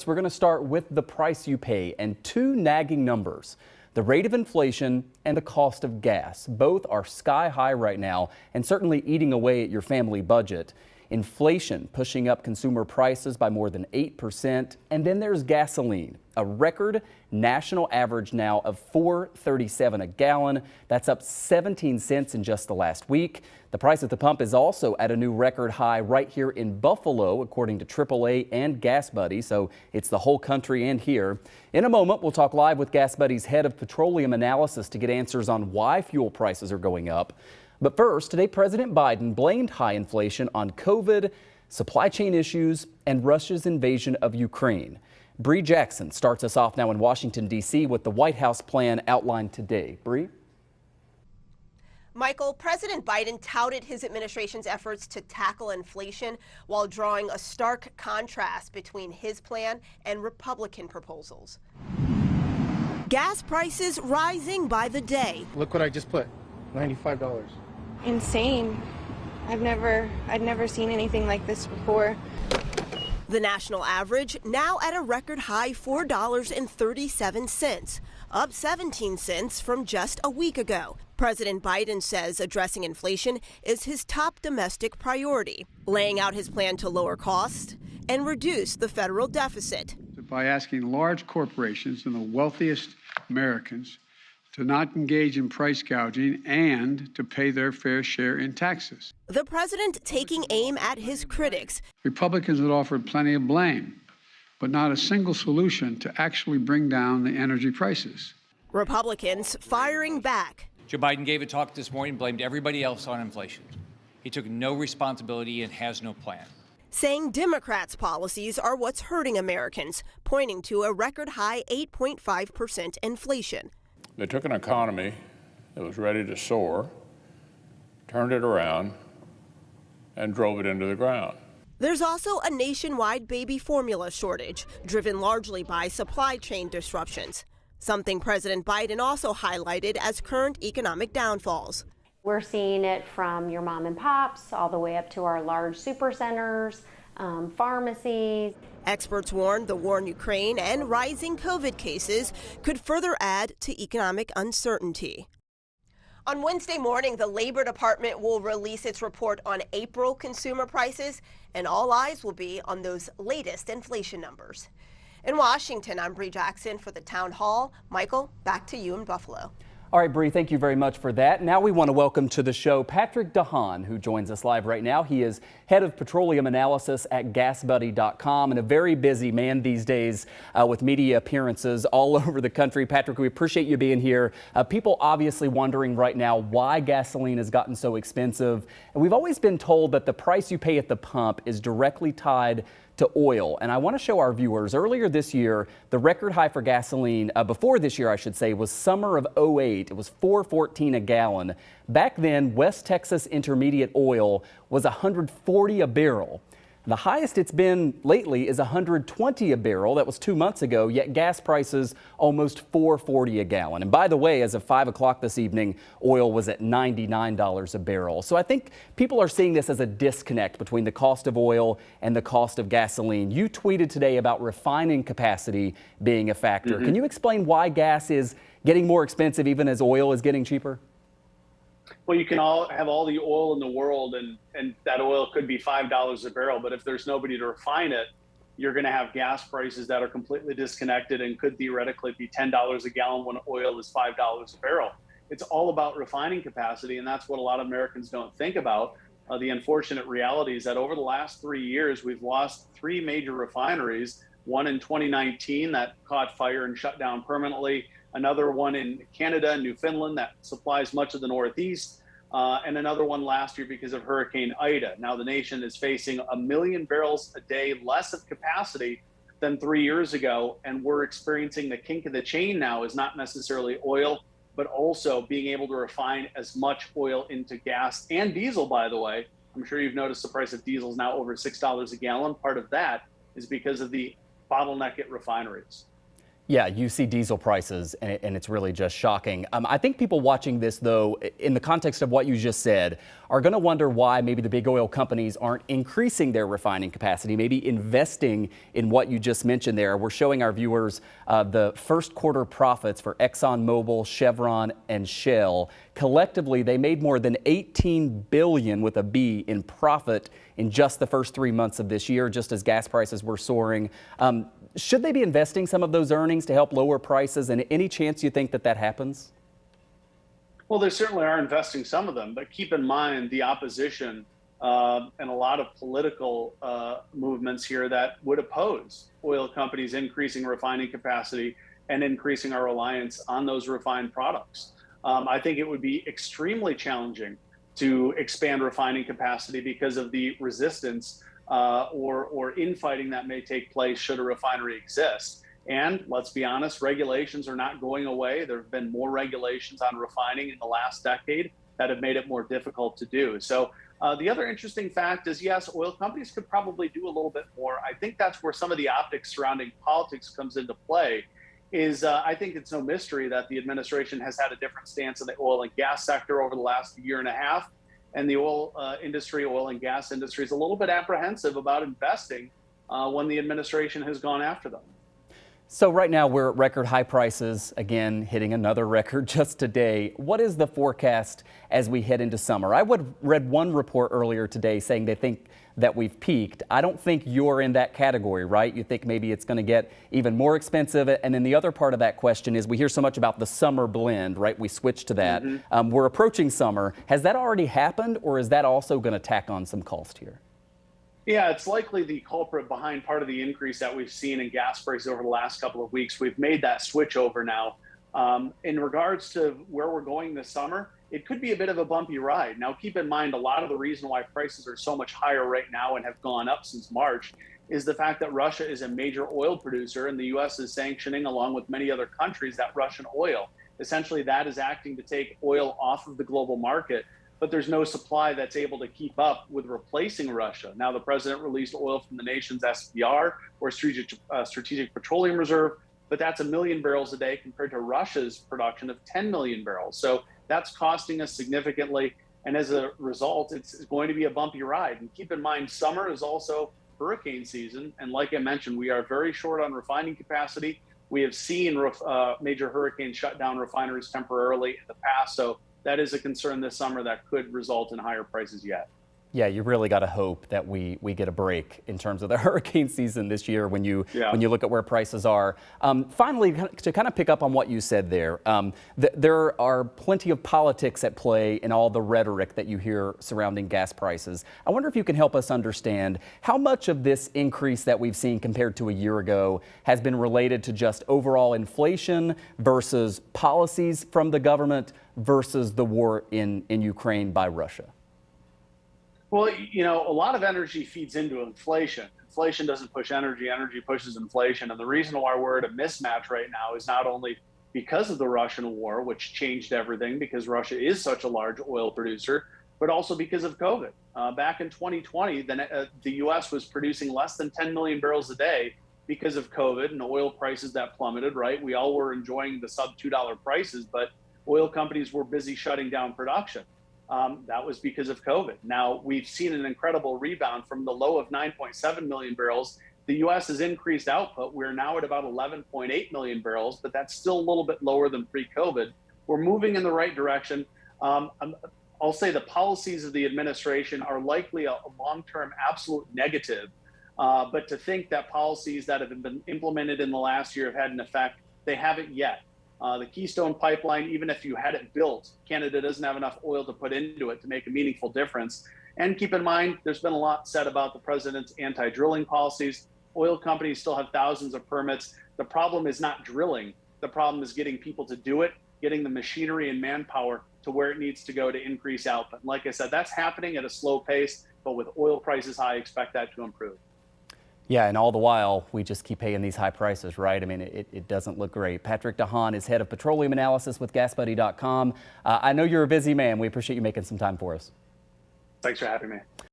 We're going to start with the price you pay and two nagging numbers. The rate of inflation and the cost of gas. Both are sky high right now and certainly eating away at your family budget. Inflation pushing up consumer prices by more than 8%. And then there's gasoline, a record national average now of $4.37 a gallon. That's up 17 cents in just the last week. The price at the pump is also at a new record high right here in Buffalo, according to AAA and GasBuddy. So it's the whole country and here. In a moment, we'll talk live with GasBuddy's head of petroleum analysis to get answers on why fuel prices are going up. But first, today President Biden blamed high inflation on COVID, supply chain issues, and Russia's invasion of Ukraine. Bree Jackson starts us off now in Washington, D.C. with the White House plan outlined today. Bree? Michael, President Biden touted his administration's efforts to tackle inflation while drawing a stark contrast between his plan and Republican proposals. Gas prices rising by the day. Look what I just put, $95. Insane. I'd never seen anything like this before. The national average now at a record high $4.37, up 17 cents from just a week ago. President Biden says addressing inflation is his top domestic priority, laying out his plan to lower costs and reduce the federal deficit. By asking large corporations and the wealthiest Americans to not engage in price gouging and to pay their fair share in taxes. The president taking aim at his critics. Republicans have offered plenty of blame, but not a single solution to actually bring down the energy prices. Republicans firing back. Joe Biden gave a talk this morning, blamed everybody else on inflation. He took no responsibility and has no plan. Saying Democrats' policies are what's hurting Americans, pointing to a record high 8.5% inflation. They took an economy that was ready to soar, turned it around, and drove it into the ground. There's also a nationwide baby formula shortage, driven largely by supply chain disruptions, something President Biden also highlighted as current economic downfalls. We're seeing it from your mom and pops all the way up to our large supercenters, pharmacies. Experts warn the war in Ukraine and rising COVID cases could further add to economic uncertainty. On Wednesday morning, the Labor Department will release its report on April consumer prices, and all eyes will be on those latest inflation numbers. In Washington, I'm Bree Jackson for the Town Hall. Michael, back to you in Buffalo. All right, Bree, thank you very much for that. Now we want to welcome to the show Patrick Dehaan, who joins us live right now. He is head of petroleum analysis at GasBuddy-dot-com and a very busy man these days with media appearances all over the country. Patrick, we appreciate you being here. People obviously wondering right now why gasoline has gotten so expensive. And we've always been told that the price you pay at the pump is directly tied to oil. And I want to show our viewers, earlier this year, the record high for gasoline, before this year, I should say, was summer of '08. It was $4.14 a gallon. Back then, West Texas Intermediate oil was $140 a barrel. The highest it's been lately is $120 a barrel. That was 2 months ago, yet gas prices almost $4.40 a gallon. And by the way, as of 5 o'clock this evening, oil was at $99 a barrel. So I think people are seeing this as a disconnect between the cost of oil and the cost of gasoline. You tweeted today about refining capacity being a factor. Can you explain why gas is getting more expensive even as oil is getting cheaper? Well, you can have all the oil in the world and that oil could be $5 a barrel, but if there's nobody to refine it, you're going to have gas prices that are completely disconnected and could theoretically be $10 a gallon when oil is $5 a barrel. It's all about refining capacity, and that's what a lot of Americans don't think about. The unfortunate reality is that over the last 3 years, we've lost 3 major refineries, one in 2019 that caught fire and shut down permanently, another one in Canada and Newfoundland that supplies much of the Northeast, and another one last year because of Hurricane Ida. Now the nation is facing 1 million barrels a day less of capacity than 3 years ago, and we're experiencing the kink in the chain now is not necessarily oil, but also being able to refine as much oil into gas and diesel, by the way. I'm sure you've noticed the price of diesel is now over $6 a gallon. Part of that is because of the bottleneck at refineries. Yeah, you see diesel prices, and it's really just shocking. I think people watching this, though, in the context of what you just said, are going to wonder why maybe the big oil companies aren't increasing their refining capacity, maybe investing in what you just mentioned there. We're showing our viewers the first quarter profits for Exxon, Mobil, Chevron, and Shell. Collectively, they made more than $18 billion with a B in profit in just the first 3 months of this year, just as gas prices were soaring. Should they be investing some of those earnings to help lower prices? And any chance you think that that happens? Well, they certainly are investing some of them, but keep in mind the opposition and a lot of political movements here that would oppose oil companies increasing refining capacity and increasing our reliance on those refined products. I think it would be extremely challenging to expand refining capacity because of the resistance or infighting that may take place should a refinery exist. And let's be honest, regulations are not going away. There have been more regulations on refining in the last decade that have made it more difficult to do. So the other interesting fact is, yes, oil companies could probably do a little bit more. I think that's where some of the optics surrounding politics comes into play. I think it's no mystery that the administration has had a different stance in the oil and gas sector over the last year and a half. And the oil and gas industry is a little bit apprehensive about investing when the administration has gone after them. So right now we're at record high prices, again, hitting another record just today. What is the forecast as we head into summer? I read one report earlier today saying they think that we've peaked. I don't think you're in that category, right? You think maybe it's going to get even more expensive. And then the other part of that question is we hear so much about the summer blend, right? We switched to that. We're approaching summer. Has that already happened, or is that also going to tack on some cost here? Yeah, it's likely the culprit behind part of the increase that we've seen in gas prices over the last couple of weeks. We've made that switch over now. In regards to where we're going this summer, it could be a bit of a bumpy ride. Now, keep in mind, a lot of the reason why prices are so much higher right now and have gone up since March is the fact that Russia is a major oil producer, and the U.S. is sanctioning, along with many other countries, that Russian oil. Essentially, that is acting to take oil off of the global market, but there's no supply that's able to keep up with replacing Russia. Now, the president released oil from the nation's SPR, or Strategic Petroleum Reserve, but that's 1 million barrels a day compared to Russia's production of 10 million barrels. So that's costing us significantly. And as a result, it's going to be a bumpy ride. And keep in mind, summer is also hurricane season. And like I mentioned, we are very short on refining capacity. We have seen major hurricanes shut down refineries temporarily in the past. So that is a concern this summer that could result in higher prices yet. Yeah, you really got to hope that we get a break in terms of the hurricane season this year when you look at where prices are. Finally, to kind of pick up on what you said there, there are plenty of politics at play in all the rhetoric that you hear surrounding gas prices. I wonder if you can help us understand how much of this increase that we've seen compared to a year ago has been related to just overall inflation versus policies from the government versus the war in Ukraine by Russia. Well, you know, a lot of energy feeds into inflation. Inflation doesn't push energy, energy pushes inflation. And the reason why we're at a mismatch right now is not only because of the Russian war, which changed everything because Russia is such a large oil producer, but also because of COVID. Back in 2020, the U.S. was producing less than 10 million barrels a day because of COVID and oil prices that plummeted, right? We all were enjoying the sub $2 prices, but oil companies were busy shutting down production. That was because of COVID. Now, we've seen an incredible rebound from the low of 9.7 million barrels. The U.S. has increased output. We're now at about 11.8 million barrels, but that's still a little bit lower than pre-COVID. We're moving in the right direction. I'll say the policies of the administration are likely a long-term absolute negative. But to think that policies that have been implemented in the last year have had an effect, they haven't yet. The Keystone Pipeline, even if you had it built, Canada doesn't have enough oil to put into it to make a meaningful difference. And keep in mind, there's been a lot said about the president's anti-drilling policies. Oil companies still have thousands of permits. The problem is not drilling. The problem is getting people to do it, getting the machinery and manpower to where it needs to go to increase output. And like I said, that's happening at a slow pace, but with oil prices high, I expect that to improve. Yeah, and all the while, we just keep paying these high prices, right? I mean, it doesn't look great. Patrick Dehaan is head of petroleum analysis with GasBuddy.com. I know you're a busy man. We appreciate you making some time for us. Thanks for having me.